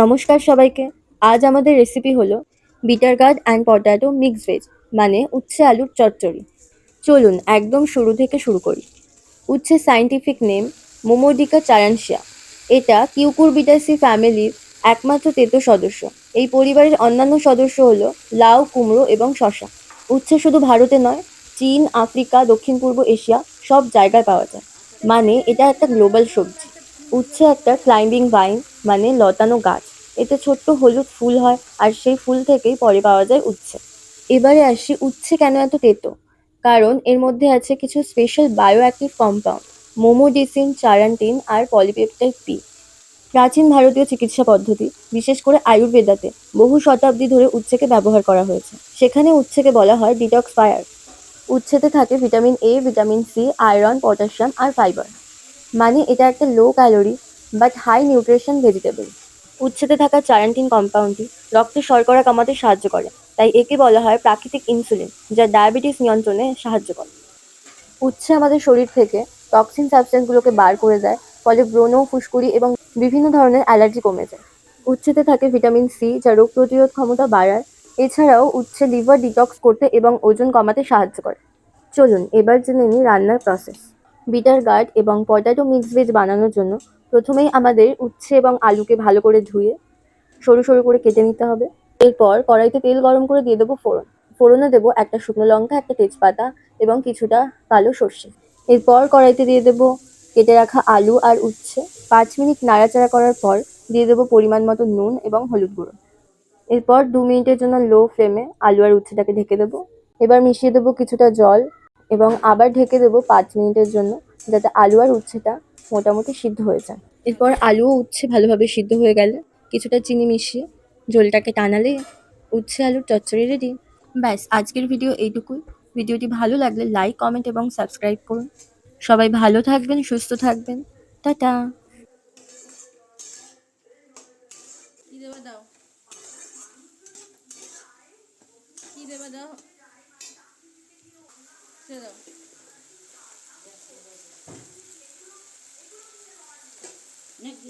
নমস্কার সবাইকে। আজ আমাদের রেসিপি হলো bitter gourd and potato mix veg, মানে উচ্ছে আলুর চচ্চড়ি। চলুন একদম শুরু থেকে শুরু করি। উচ্ছে সায়েন্টিফিক নেম মোমোডিকা চারানশিয়া। এটা কিউকুরবিটাসি ফ্যামিলির একমাত্র তেতো সদস্য। এই পরিবারের অন্যান্য সদস্য হলো লাউ, কুমড়ো এবং শসা। উচ্ছে শুধু ভারতে নয়, চীন, আফ্রিকা, দক্ষিণ পূর্ব এশিয়া সব জায়গায় পাওয়া যায়, মানে এটা একটা গ্লোবাল সবজি। উচ্ছে একটা ক্লাইম্বিং ভাইন, মানে লতানো গাছ। এতে ছোট্ট হলুদ ফুল হয়, আর সেই ফুল থেকেই পরে পাওয়া যায় উচ্ছে। এবারে আসি উচ্ছে কেন এত তেতো। কারণ এর মধ্যে আছে কিছু স্পেশাল বায়োঅ্যাক্টিভ কম্পাউন্ড, মোমোডিসিন, চারান্টিন আর পলিপেপটাইড পি। প্রাচীন ভারতীয় চিকিৎসা পদ্ধতি, বিশেষ করে আয়ুর্বেদাতে বহু শতাব্দী ধরে উচ্ছেকে ব্যবহার করা হয়েছে। সেখানে উচ্ছেকে বলা হয় ডিটক্স ফায়ার। উচ্ছেতে থাকে vitamin A, vitamin C, iron, potassium আর ফাইবার, মানে এটা একটা low calorie but high nutrition vegetable. উচ্ছেতে থাকা চারান্টিন কম্পাউন্ডটি রক্তে শর্করা কমাতে সাহায্য করে, তাই একে বলা হয় প্রাকৃতিক ইনসুলিন, যা ডায়াবেটিস নিয়ন্ত্রণে সাহায্য করে। উচ্ছে আমাদের শরীর থেকে টক্সিন সাবস্টেন্সগুলোকে বার করে দেয়, ফলে ব্রণ, ফুসকুড়ি এবং বিভিন্ন ধরনের অ্যালার্জি কমে যায়। উচ্ছেতে থাকে ভিটামিন সি, যা রোগ প্রতিরোধ ক্ষমতা বাড়ায়। এছাড়াও উচ্ছে লিভার ডিটক্স করতে এবং ওজন কমাতে সাহায্য করে। চলুন এবার জেনে নিই রান্নার প্রসেস। বিটার গার্ড এবং পটাটো মিক্স ভেজ বানানোর জন্য প্রথমেই আমাদের উচ্ছে এবং আলুকে ভালো করে ধুয়ে সরু সরু করে কেটে নিতে হবে। এরপর কড়াইতে তেল গরম করে দিয়ে দেবো ফোড়ন। ফোড়নে দেবো একটা শুকনো লঙ্কা, একটা তেজপাতা এবং কিছুটা কালো সর্ষে। এরপর কড়াইতে দিয়ে দেবো কেটে রাখা আলু আর উচ্ছে। 5 মিনিট নাড়াচাড়া করার পর দিয়ে দেবো পরিমাণ মতো নুন এবং হলুদ গুঁড়ো। এরপর 2 মিনিটের জন্য লো ফ্লেমে আলু আর উচ্ছেটাকে ঢেকে দেবো। এবার মিশিয়ে দেবো কিছুটা জল এবং আবার ঢেকে দেবো 5 মিনিটের জন্য, যাতে আলু আর উচ্ছেটা মোটামুটি সিদ্ধ হয়ে যায়। এরপর আলু ও উচ্ছে ভালোভাবে সিদ্ধ হয়ে গেলে কিছুটা চিনি মিশিয়ে ঝোলটাকে টানালে উচ্ছে আলুর চচ্চড়ি রেডি। ব্যাস, আজকের ভিডিও এইটুকুই। ভিডিওটি ভালো লাগলে লাইক, কমেন্ট এবং সাবস্ক্রাইব করুন। সবাই ভালো থাকবেন, সুস্থ থাকবেন। টাটা। কি দেবা দাও, কি দেবা দাও, সে দাও। Next,